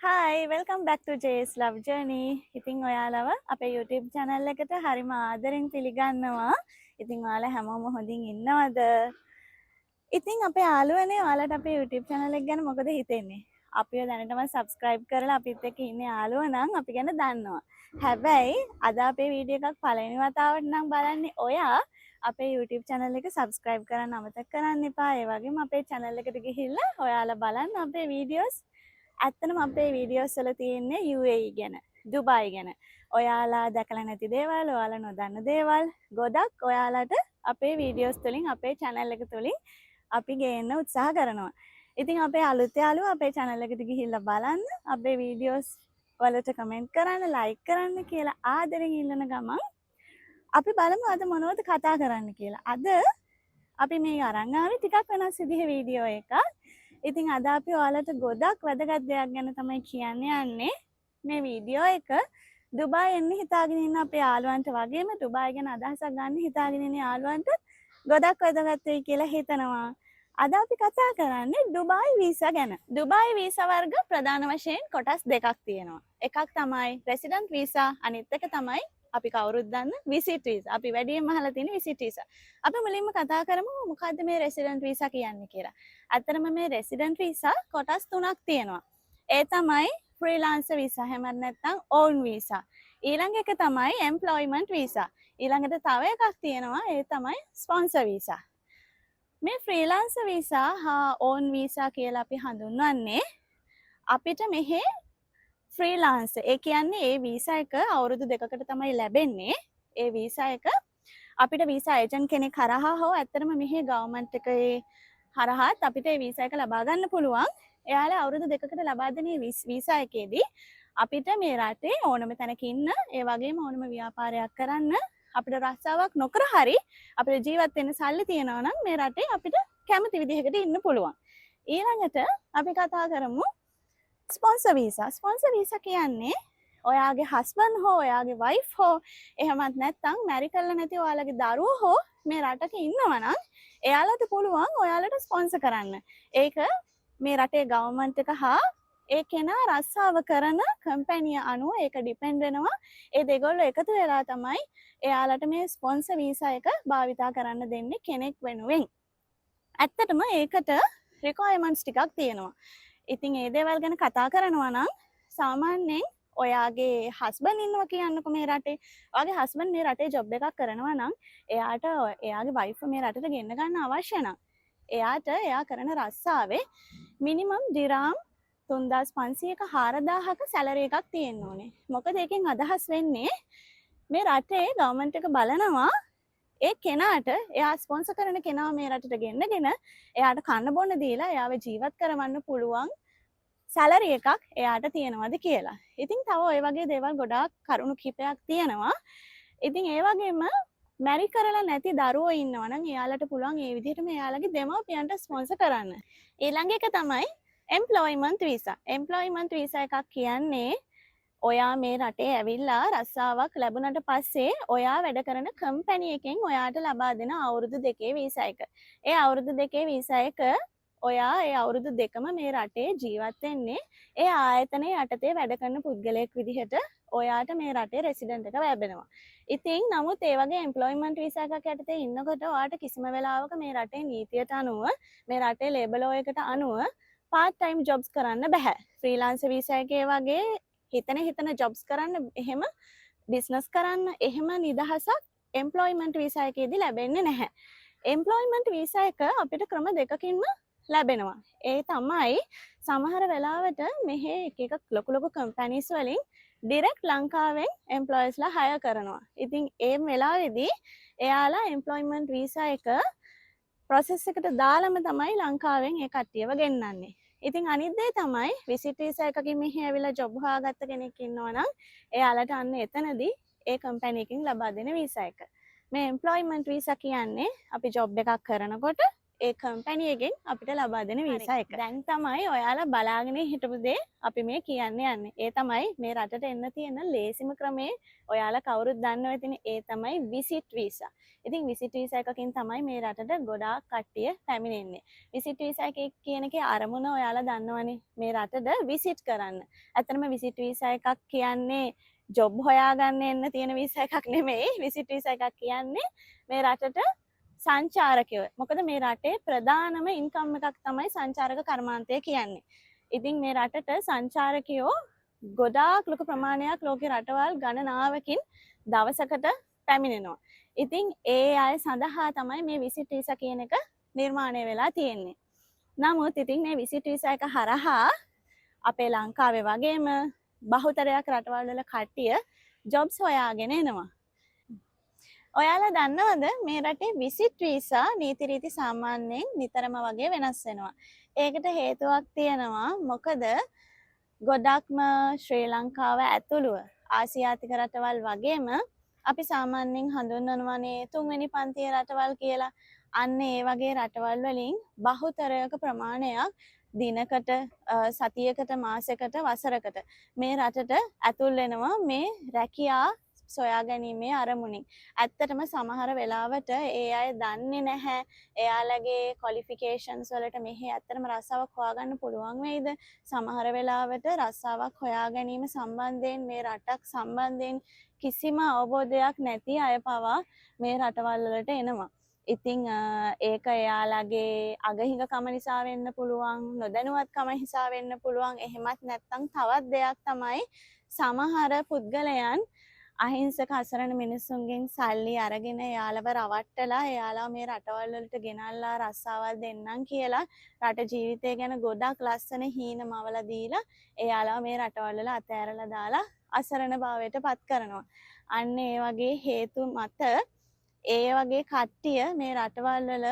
Hi, welcome back to Jay's Love Journey. ඉතින් ඔයාලව අපේ YouTube channel එකට හරිම ආදරෙන් පිළිගන්නවා. ඉතින් ඔයාලා හැමෝම හොඳින් ඉන්නවද? ඉතින් අපේ යාළුවනේ ඔයාලට අපේ YouTube channel එක ගැන මොකද හිතෙන්නේ? අපිව දැනටම subscribe කරලා අපිත් එක්ක ඉන්න යාළුවෝ නම් අපි ගැන දන්නවා. හැබැයි අද අපේ වීඩියෝ එකක් පළවෙනි වතාවට නම් බලන්නේ ඔයා අපේ YouTube channel එක subscribe කරන්න අමතක කරන්න එපා. ඒ වගේම අපේ channel එකට ගිහිල්ලා ඔයාලා බලන්න අපේ videos. ඇත්තටම අපේ වීඩියෝස් වල තියෙන්නේ UAE ගැන, දුබායි ගැන. ඔයාලා දැකලා නැති දේවල්, ඔයාලා නොදන්න දේවල් ගොඩක් ඔයාලට අපේ වීඩියෝස් තුලින් අපේ channel එක තුලින් අපි ගේන්න උත්සාහ කරනවා. ඉතින් අපේ අලුත් යාළුවෝ අපේ channel එකට ගිහිල්ලා බලන්න, අපේ වීඩියෝස් වලට කමෙන්ට් කරන්න, ලයික් කරන්න කියලා ආදරෙන් ඉල්ලන ගමන් අපි බලමු අද මොනවද කතා කරන්න කියලා. අද අපි මේ අරන් ආවේ ටිකක් වෙනස් විදිහේ වීඩියෝ එකක්. ඉතින් අද අපි ඔයාලට ගොඩක් වැදගත් දෙයක් ගැන තමයි කියන්න යන්නේ. මේ වීඩියෝ එක දුබායි එන්න හිතාගෙන ඉන්න අපේ යාළුවන්ට වගේම දුබායි ගැන අදහසක් ගන්න හිතාගෙන ඉන්න යාළුවන්ට ගොඩක් වැදගත් වෙයි කියලා හිතනවා. අද අපි කතා කරන්නේ දුබායි වීසා ගැන. දුබායි වීසා වර්ග ප්‍රධාන වශයෙන් කොටස් දෙකක් තියෙනවා. එකක් තමයි රෙසිඩන්ට් වීසා, අනිත් එක තමයි අපි කවුරුත් දන්න විසිට් වීසා. අපි වැඩියෙන්ම අහලා තියෙන විසිට් වීසා. අපි මුලින්ම කතා කරමු මොකද්ද මේ රෙසිඩන්ට් වීසා කියන්නේ කියලා. ඇත්තටම මේ රෙසිඩන්ට් වීසා කොටස් තුනක් තියෙනවා. ඒ තමයි ෆ්‍රීලාන්සර් වීසා, එහෙම නැත්නම් ඕන් වීසා. ඊළඟ එක තමයි එම්ප්ලොයිමන්ට් වීසා. ඊළඟට තව එකක් තියෙනවා ඒ තමයි ස්පොන්සර් වීසා. මේ ෆ්‍රීලාන්සර් වීසා හා ඕන් වීසා කියලා අපි හඳුන්වන්නේ අපිට මෙහි ෆ්‍රීලාන්සර් ඒ කියන්නේ ඒ වීසා එක අවුරුදු දෙකකට තමයි ලැබෙන්නේ. ඒ වීසා එක අපිට වීසා ඒජන්ට් කෙනෙක් හරහා හෝ ඇත්තටම මෙහි ගවර්න්මන්ට් එකේ හරහාත් අපිට ඒ වීසා එක ලබා ගන්න පුළුවන්. එයාලා අවුරුදු දෙකකට ලබා දෙන වීසා එකේදී අපිට මේ රටේ ඕනම තැනක ඉන්න, ඒ වගේම ඕනම ව්‍යාපාරයක් කරන්න, අපිට රස්සාවක් නොකර හරි අපිට ජීවත් වෙන්න සල්ලි තියනවා නම් මේ රටේ අපිට කැමති විදිහකට ඉන්න පුළුවන්. ඊළඟට අපි කතා කරමු ස්පොන්සර් වීසා. ස්පොන්සර් වීසා කියන්නේ ඔයාගේ හස්බන්ඩ් හෝ ඔයාගේ වයිෆ් හෝ එහෙමත් නැත්නම් මැරි කරලා නැති ඔයාලගේ දරුවෝ හෝ මේ රටක ඉන්නවා නම් එයාලට පුළුවන් ඔයාලට ස්පොන්සර් කරන්න. ඒක මේ රටේ ගවර්න්මන්ට් එක හා ඒ කෙනා රස්සාව කරන කම්පැනිය අනුව ඒක ඩිපෙන්ඩ් වෙනවා. ඒ දෙගොල්ලෝ එකතු වෙලා තමයි එයාලට මේ ස්පොන්සර් වීසා එක භාවිතා කරන්න දෙන්නේ කෙනෙක් වෙනුවෙන්. ඇත්තටම ඒකට රික්වයර්මන්ට්ස් ටිකක් තියෙනවා. ඉතින් ඒ දේවල් ගැන කතා කරනවා නම් සාමාන්‍යයෙන් ඔයාගේ හස්බන්ඩ් ඉන්නවා කියන්නකො මේ රටේ. ඔයාගේ හස්බන්ඩ් මේ රටේ ජොබ් එකක් කරනවා නම් එයාට එයාගේ වයිෆ් මේ රටට ගෙන්න ගන්න අවශ්‍ය නම් එයාට එයා කරන රස්සාවේ මිනිමම් දිරාම් 3500ක 4000ක සැලරි එකක් තියෙන්න ඕනේ. මොකද ඒකෙන් අදහස් වෙන්නේ මේ රටේ ගවර්න්මන්ට් එක බලනවා ඒ කෙනාට එයා ස්පොන්සර් කරන කෙනා මේ රටට ගෙන්නගෙන එයාට කන්න බොන්න දීලා එයාව ජීවත් කරවන්න පුළුවන් සැලරි එකක් එයාට තියෙනවද කියලා. ඉතින් තව ඔය වගේ දේවල් ගොඩාක් කරුණු කිහිපයක් තියෙනවා. ඉතින් ඒ වගේම මැරි කරලා නැති දරුවෝ ඉන්නවා නම් එයාලට පුළුවන් ඒ විදිහටම එයාලගේ දෙමව්පියන්ට ස්පොන්සර් කරන්න. ඊළඟ එක තමයි එම්ප්ලොයිමන්ට් වීසා. එම්ප්ලොයිමන්ට් වීසා එකක් කියන්නේ ඔයා මේ රටේ ඇවිල්ලා රස්සාවක් ලැබුණට පස්සේ ඔයා වැඩ කරන කම්පැනි එකෙන් ඔයාට ලබා දෙන අවුරුදු 2 වීසා එක. ඒ අවුරුදු 2 වීසා එක ඔයා ඒ අවුරුදු දෙකම මේ රටේ ජීවත් වෙන්නේ ඒ ආයතනයේ යටතේ වැඩ කරන පුද්ගලයෙක් විදිහට ඔයාට මේ රටේ රෙසිඩන්ට් එක ලැබෙනවා. ඉතින් නමුත් ඒ වගේ එම්ප්ලොයිමන්ට් වීසා එකක් යටතේ ඉන්නකොට ඔයාට කිසිම වෙලාවක මේ රටේ නීතියට අනුව මේ රටේ ලේබර් ලෝ එකට අනුව පාර්ට් ටයිම් ජොබ්ස් කරන්න බෑ. ෆ්‍රීලාන්සර් වීසා එකේ වගේ හිතන ජොබ්ස් කරන්න, එහෙම බිස්නස් කරන්න එහෙම නිදහසක් එම්ප්ලොයිමන්ට් වීසා එකේදී ලැබෙන්නේ නැහැ. එම්ප්ලොයිමන්ට් වීසා එක අපිට ක්‍රම දෙකකින්ම ලැබෙනවා. ඒ තමයි සමහර වෙලාවට මෙහි එක ලොකු කම්පැනිස් වලින් ඩිරෙක්ට් ලංකාවෙන් එම්ප්ලොයිස්ලා හයර් කරනවා. ඉතින් ඒ වෙලාවේදී එයාලා එම්ප්ලොයිමන්ට් වීසා එක ප්‍රොසෙස් එකට දාලම තමයි ලංකාවෙන් ඒ කට්ටියව ගෙන්නන්නේ. ඉතින් අනිත් දේ තමයි විසිට් වීසා එකකින් මෙහි ඇවිල්ලා ජොබ් හොයාගත්ත කෙනෙක් ඉන්නවා නම් එයාලට අන්න එතනදී ඒ කම්පැනි එකකින් ලබා දෙන වීසා එක. මේ එම්ප්ලොයිමන්ට් වීසා කියන්නේ අපි ජොබ් එකක් කරනකොට ඒ කම්පැනි එකෙන් අපිට ලබා දෙන වීසා එක. දැන් තමයි ඔයාලා බලාගෙන හිටපු දේ අපි මේ කියන්න යන්නේ. ඒ තමයි මේ රටට එන්න තියෙන ලේසිම ක්‍රමේ ඔයාලා කවුරුත් දන්නව ඇතිනේ. ඒ තමයි විසිට් වීසා. ඉතින් විසිට් වීසා එකකින් තමයි මේ රටට ගොඩාක් කට්ටිය පැමිණෙන්නේ. විසිට් වීසා එක කියන එකේ අරමුණ ඔයාලා දන්නවනේ. මේ රටට විසිට් කරන්න. ඇත්තටම විසිට් වීසා එකක් කියන්නේ ජොබ් හොයාගන්න එන්න තියෙන වීසා එකක් නෙමෙයි. විසිට් වීසා එකක් කියන්නේ මේ රටට සංචාරකයෝ. මොකද මේ රටේ ප්‍රධානම ඉන්කම් එකක් තමයි සංචාරක කර්මාන්තය කියන්නේ. ඉතින් මේ රටට සංචාරකයෝ ගොඩාක් ලොකු ප්‍රමාණයක් ලෝකේ රටවල් ගණනාවකින් දවසකට පැමිණෙනවා. ඉතින් ඒ අය සඳහා තමයි මේ විසිට් වීසා කියන එක නිර්මාණය වෙලා තියෙන්නේ. නමුත් ඉතින් මේ විසිට් වීසා එක හරහා අපේ ලංකාවේ වගේම බහුතරයක් රටවල් වල කට්ටිය ජොබ්ස් හොයාගෙන එනවා. ඔයාලා දන්නවද මේ රටේ විසිට් වීසා නීති රීති සාමාන්‍යයෙන් නිතරම වගේ වෙනස් වෙනවා. ඒකට හේතුවක් තියෙනවා. මොකද ගොඩක්ම ශ්‍රී ලංකාව ඇතුළුව ආසියාතික රටවල් වගේම අපි සාමාන්‍යයෙන් හඳුන්වනවානේ තුන්වෙනි පන්තියේ රටවල් කියලා. අන්න ඒ වගේ රටවල් වලින් බහුතරයක ප්‍රමාණයක් දිනකට සතියකට මාසයකට වසරකට මේ රටට ඇතුල් වෙනවා මේ රැකියා සොයා ගැනීමේ අරමුණින්. ඇත්තටම සමහර වෙලාවට ඒ අය දන්නේ නැහැ එයාලගේ ක්වොලිෆිකේෂන්ස් වලට මෙහි ඇත්තටම රස්සාවක් හොයාගන්න පුළුවන් වෙයිද? සමහර වෙලාවට රස්සාවක් හොයා ගැනීම සම්බන්ධයෙන් මේ රටක් සම්බන්ධයෙන් කිසිම අවබෝධයක් නැති අය පවා මේ රටවල් වලට එනවා. ඉතින් ඒක එයාලගේ අගහිඟකම නිසා වෙන්න පුළුවන්, නොදැනුවත්කම නිසා වෙන්න පුළුවන්. එහෙමත් නැත්නම් තවත් දෙයක් තමයි සමහර පුද්ගලයන් අහිංසක අසරණ මිනිස්සුන්ගෙන් සල්ලි අරගෙන එයාලව රවට්ටලා එයාලා මේ රටවල් වලට ගෙනල්ලා රස්සාවල් දෙන්නම් කියලා රට ජීවිතය ගැන ගොඩක් ලස්සන හීනමවල දීලා එයාලා මේ රටවල් වල අතෑරලා දාලා අසරණ භාවයට පත් කරනවා. අන්න ඒ වගේ හේතු මත ඒ වගේ කට්ටිය මේ රටවල් වල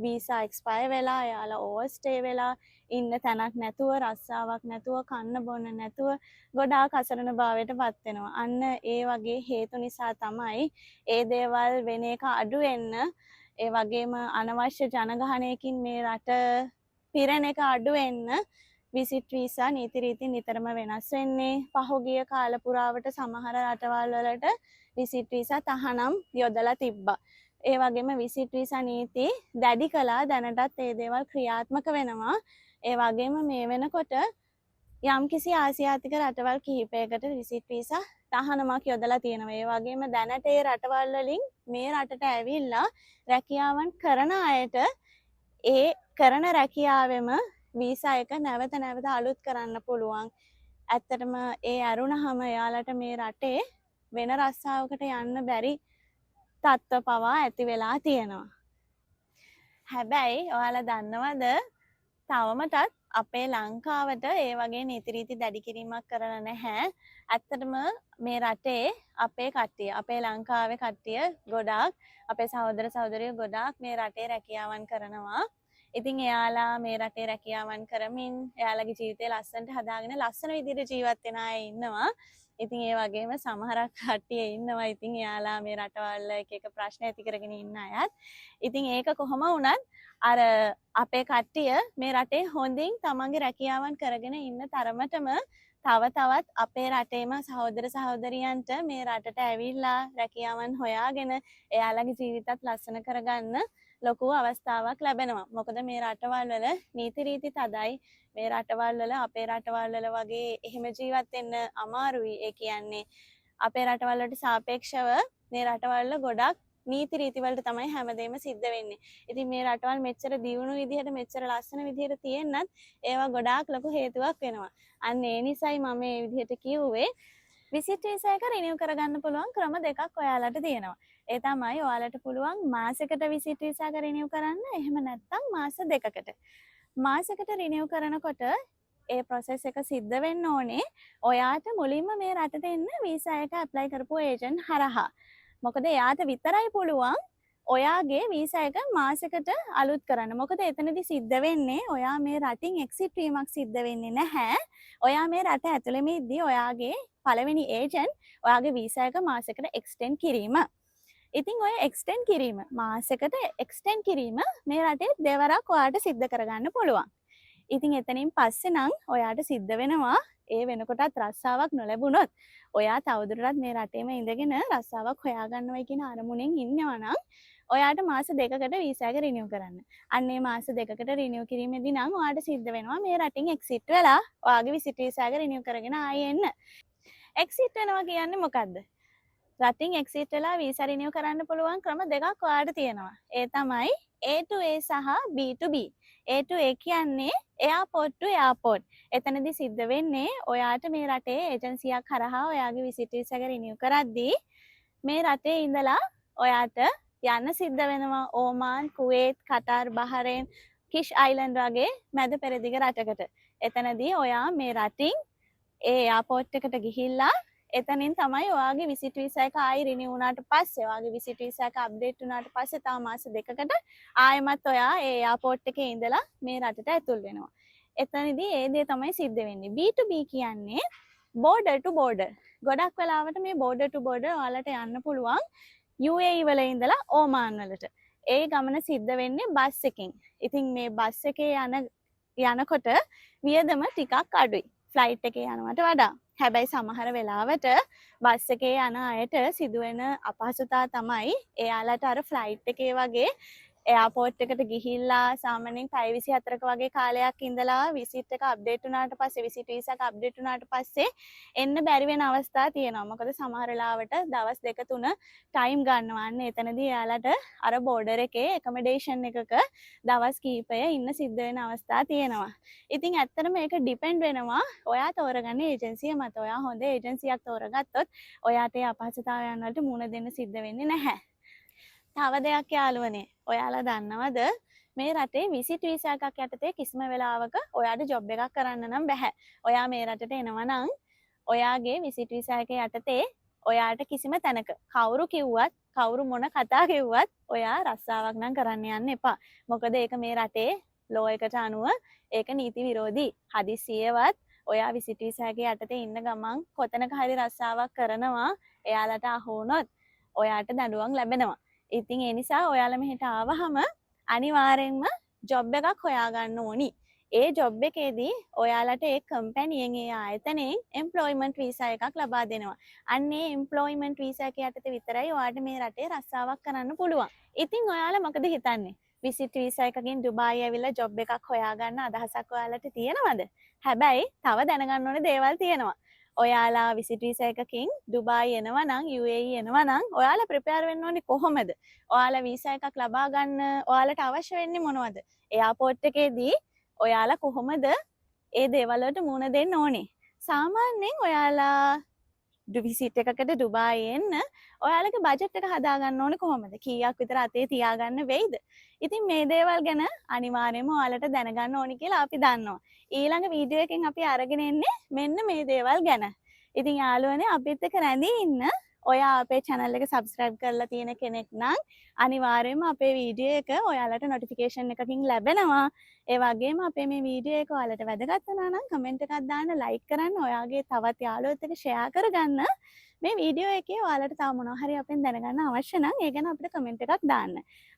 වීසා එක්ස්පයර් වෙලා එයාලා ඕවර්ස්ටේ වෙලා ඉන්න තැනක් නැතුව රස්සාවක් නැතුව කන්න බොන්න නැතුව ගොඩාක් අසරණ භාවයට පත් වෙනවා. අන්න ඒ වගේ හේතු නිසා තමයි ඒ දේවල් වෙන එක අඩු වෙන්න, ඒ වගේම අනවශ්‍ය ජනගහනයකින් මේ රට පිරෙන එක අඩු වෙන්න විසිට් වීසා නීති රීති නිතරම වෙනස් වෙන්නේ. පහුගිය කාල පුරාවට සමහර රටවල් වලට විසිට් වීසා තහනම් යොදලා තිබ්බා. ඒ වගේම විසිට් වීසා නීති දැඩි කළා. දැනටත් ඒ දේවල් ක්‍රියාත්මක වෙනවා. ඒ වගේම මේ වෙනකොට යම්කිසි ආසියාතික රටවල් කිහිපයකට විසිට් වීසා තහනමක් යොදලා තියෙනවා. ඒ වගේම දැනට ඒ රටවල් වලින් මේ රටට ඇවිල්ලා රැකියාවන් කරන අයට ඒ කරන රැකියාවෙම වීසා එක නැවත නැවත අලුත් කරන්න පුළුවන්. ඇත්තටම ඒ අරුණහම එයාලට මේ රටේ වෙන රස්සාවකට යන්න බැරි තත්ත්ව පවා ඇති වෙලා තියෙනවා. හැබැයි ඔයාලා දන්නවද තවමටත් අපේ ලංකාවට ඒ වගේ නීති රීති දැඩි කිරීමක් කරලා නැහැ. ඇත්තටම මේ රටේ අපේ කට්ටිය, අපේ ලංකාවේ කට්ටිය ගොඩාක්, අපේ සහෝදර සහෝදරියෝ ගොඩාක් මේ රටේ රැකියාවන් කරනවා. ඉතින් එයාලා මේ රටේ රැකියාවන් කරමින් එයාලගේ ජීවිතය ලස්සනට හදාගෙන ලස්සන විදිහට ජීවත් වෙන අය ඉන්නවා. ඉතින් ඒ වගේම සමහරක් කට්ටිය ඉන්නවා. ඉතින් එයාලා මේ රටවල් එක එක ප්‍රශ්න ඇති කරගෙන ඉන්න අයත්. ඉතින් ඒක කොහොම වුණත් අර අපේ කට්ටිය මේ රටේ හොඳින් තමන්ගේ රැකියාවන් කරගෙන ඉන්න තරමටම තව තවත් අපේ රටේම සහෝදර සහෝදරියන්ට මේ රටට ඇවිල්ලා රැකියාවන් හොයාගෙන එයාලගේ ජීවිතත් ලස්සන කරගන්න ලොකු අවස්ථාවක් ලැබෙනවා. මොකද මේ රටවල් වල නීති රීති තදයි. මේ රටවල් වල අපේ රටවල් වල වගේ එහෙම ජීවත් වෙන්න අමාරුයි. ඒ කියන්නේ අපේ රටවල් වලට සාපේක්ෂව මේ රටවල් වල ගොඩක් නීති රීති වලට තමයි හැමදේම සිද්ධ වෙන්නේ. ඉතින් මේ රටවල් මෙච්චර දියුණු විදිහට මෙච්චර ලස්සන විදිහට තියෙන්නත් ඒවා ගොඩාක් ලොකු හේතුවක් වෙනවා. අන්න ඒ නිසයි මම මේ විදිහට කිව්වේ විසිට් වීසා එක රිනිව් කරගන්න පුළුවන් ක්‍රම දෙකක් ඔයාලට තියෙනවා. ඒ තමයි ඔයාලට පුළුවන් මාසෙකට විසිට් වීසා එක රිනිව් කරන්න. එහෙම නැත්නම් මාස දෙකකට. මාසෙකට රිනිව් කරනකොට ඒ ප්‍රොසෙස් එක සිද්ධ වෙන්න ඕනේ ඔයාට මුලින්ම මේ රටට එන්න වීසා එක ඇප්ලයි කරපු ඒජන්ට් හරහා. මොකද එයාට විතරයි පුළුවන් ඔයාගේ වීසා එක මාසෙකට අලුත් කරන්න. මොකද එතනදි සිද්ධ වෙන්නේ ඔයා මේ රටින් එක්සිට් වීමක් සිද්ධ වෙන්නේ නැහැ. ඔයා මේ රට ඇතුළෙම ඉද්දී ඔයාගේ පළවෙනි ඒජන්ට් ඔයාගේ වීසා එක මාසෙකට එක්ස්ටෙන්ඩ් කිරීම. ඉතින් ඔය එක්ස්ටෙන්ඩ් කිරීම මාසෙකට එක්ස්ටෙන්ඩ් කිරීම මේ රටේ දෙවරක් ඔයාට සිද්ධ කරගන්න පුළුවන්. ඉතින් එතනින් පස්සේ නම් ඔයාට සිද්ධ වෙනවා ඒ වෙනකොටත් රස්සාවක් නොලැබුණොත් ඔයා තවදුරටත් මේ රටේම ඉඳගෙන රස්සාවක් හොයාගන්නවයි කියන අරමුණෙන් ඉන්නවා නම් ඔයාට මාස 2කට වීසා එක රිනියු කරන්න. අන්න ඒ මාස 2කට රිනියු කිරීමේදී නම් ඔයාට සිද්ධ වෙනවා මේ රටින් එක්සිට් වෙලා ඔයාගේ විසිට් වීසා එක රිනියු කරගෙන ආයෙ එන්න. එක්සිට් වෙනවා කියන්නේ මොකද්ද? රටින් එක්සිට් වෙලා වීසා රිනියු කරන්න පුළුවන් ක්‍රම දෙකක් ඔයාට තියෙනවා. ඒ තමයි A to A සහ B to B. A to A කියන්නේ එයාපෝට් to එයාපෝට්. එතනදී සිද්ධ වෙන්නේ ඔයාට මේ රටේ ඒජන්සියක් හරහා ඔයාගේ විසිට් වීසා එක රිනියු කරද්දී මේ රටේ ඉඳලා ඔයාට යන්න සිද්ධ වෙනවා ඕමාන්, කුවේත්, කටාර්, බහරේන්, කිෂ් අයිලන්ඩ් වගේ මැද පෙරදිග රටකට. එතනදී ඔයා මේ රටින් ඒ එයාපෝට් එකට ගිහිල්ලා එතනින් තමයි ඔයාගේ විසිට් වීසා එක ආයි රිනියු වුණාට පස්සේ ඔයාගේ විසිට් වීසා එක අප්ඩේට් වුණාට පස්සේ තව මාස 2කට ආයෙමත් ඔයා ඒ එයාපෝට් එකේ ඉඳලා මේ රටට ඇතුල් වෙනවා. එතනදී ඒ දේ තමයි සිද්ධ වෙන්නේ. B to B කියන්නේ border to border. ගොඩක් වෙලාවට මේ border to border ඔයාලට යන්න පුළුවන් UAE වල ඉඳලා ඕමාන් වලට. ඒ ගමන සිද්ධ වෙන්නේ බස් එකකින්. ඉතින් මේ බස් එකේ යනකොට වියදම ටිකක් අඩුයි ෆ්ලයිට් එකේ යනවට වඩා. හැබැයි සමහර වෙලාවට බස් එකේ යන අයට සිදුවෙන අපහසුතා තමයි එයාලට අර ෆ්ලයිට් එකේ වගේ එයාපෝට් එකට ගිහිල්ලා සාමාන්‍යයෙන් පැය 24ක වගේ කාලයක් ඉඳලා විසිට් එක අප්ඩේට් වුණාට පස්සේ විසිට් වීසා එක අප්ඩේට් වුණාට පස්සේ එන්න බැරි වෙන අවස්ථා තියෙනවා. මොකද සමහර වෙලාවට දවස් 2-3 ටයිම් ගන්නවා. අන්න එතනදී එයාලට අර බෝඩර් එකේ එකමඩේෂන් එකක දවස් කීපය ඉන්න සිද්ධ වෙන අවස්ථා තියෙනවා. ඉතින් ඇත්තට මේක ඩිපෙන්ඩ් වෙනවා ඔයා තෝරගන්න ඒජන්සිය මත. ඔයා හොඳ ඒජන්සියක් තෝරගත්තොත් ඔයාට ඒ අපහසුතාවයන් වලට මුහුණ දෙන්න සිද්ධ වෙන්නේ නැහැ. තව දෙයක් යාළුවනේ, ඔයාලා දන්නවද මේ රටේ විසිට් වීසා එකක් යටතේ කිසිම වෙලාවක ඔයාට ජොබ් එකක් කරන්න නම් බෑ. ඔයා මේ රටට එනවා නම් ඔයාගේ විසිට් වීසා එක යටතේ ඔයාට කිසිම තැනක කවුරු කිව්වත් කවුරු මොන කතා කිව්වත් ඔයා රස්සාවක් නම් කරන්න යන්න එපා. මොකද ඒක මේ රටේ ලෝ එකට අනුව ඒක නීති විරෝධී. හදිස්සියවත් ඔයා විසිට් වීසා එක යටතේ ඉන්න ගමන් කොතනක හරි රස්සාවක් කරනවා එයාලට අහු වුණොත් ඔයාට දඬුවම් ලැබෙනවා. ඉතින් ඒ නිසා ඔයාලා මෙහෙට ආවහම අනිවාර්යෙන්ම ජොබ් එකක් හොයාගන්න ඕනි. ඒ ජොබ් එකේදී ඔයාලට ඒ කම්පැනියෙන් ඒ ආයතනයෙන් එම්ප්ලොයිමන්ට් වීසා එකක් ලබා දෙනවා. අන්න ඒ එම්ප්ලොයිමන්ට් වීසා එක යටතේ විතරයි ඔයාට මේ රටේ රස්සාවක් කරන්න පුළුවන්. ඉතින් ඔයාලා මොකද හිතන්නේ? විසිට් වීසා එකකින් ඩුබායි ඇවිල්ලා ජොබ් එකක් හොයාගන්න අදහසක් ඔයාලට තියෙනවද? හැබැයි තව දැනගන්න ඕනේ දේවල් තියෙනවා. ඔයාලා විසිට් වීසා එකකින් ඩුබායි එනවා නම් UAE එනවා නම් ඔයාලා ප්‍රිපෙයාර් වෙන්න ඕනේ කොහොමද? ඔයාලා වීසා එකක් ලබා ගන්න ඔයාලට අවශ්‍ය වෙන්නේ මොනවද? එයාපෝට් එකේදී ඔයාලා කොහොමද ඒ දේවල් වලට මුහුණ දෙන්න ඕනේ? සාමාන්‍යයෙන් ඔයාලා විසිට් එකකට ඩුබායි එන්න ඔයාලගේ බජට් එක හදාගන්න ඕනේ කොහොමද? කීයක් විතර අතේ තියාගන්න වෙයිද? ඉතින් මේ දේවල් ගැන අනිවාර්යයෙන්ම ඔයාලට දැනගන්න ඕනි කියලා අපි දන්නවා. ඊළඟ වීඩියෝ එකෙන් අපි අරගෙන එන්නේ මෙන්න මේ දේවල් ගැන. ඉතින් යාළුවනේ අපිත් එක්ක රැඳී ඉන්න ඔයා අපේ channel එක subscribe කරලා තියෙන කෙනෙක් නම් අනිවාර්යයෙන්ම අපේ වීඩියෝ එක ඔයාලට notification එකකින් ලැබෙනවා. ඒ වගේම අපේ මේ වීඩියෝ එක ඔයාලට වැදගත් වුණා නම් comment එකක් දාන්න, like කරන්න, ඔයාගේ තවත් යාළුවොත් එක්ක share කරගන්න. මේ වීඩියෝ එකේ ඔයාලට තව මොනවා හරි අපෙන් දැනගන්න අවශ්‍ය නම් ඒ ගැන අපිට comment එකක් දාන්න.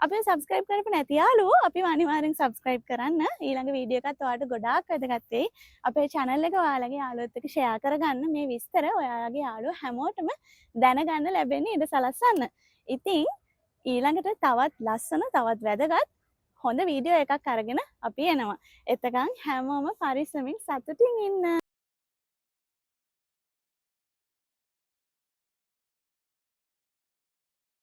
අපි subscribe කරපු නැති යාළුවෝ අපිව අනිවාර්යෙන් subscribe කරන්න. ඊළඟ වීඩියෝ එකත් ඔයාලට ගොඩාක් වැදගත් වෙයි. අපේ channel එක ඔයාලගේ යාළුවොත් එක්ක share කරගන්න. මේ විස්තර ඔයාලගේ යාළුවෝ හැමෝටම දැනගන්න ලැබෙන්නේ ඉඩ සලස්සන්න. ඉතින් ඊළඟට තවත් ලස්සන තවත් වැදගත් හොඳ වීඩියෝ එකක් අරගෙන අපි එනවා. එතකන් හැමෝම පරිස්සමින් සතුටින් ඉන්න.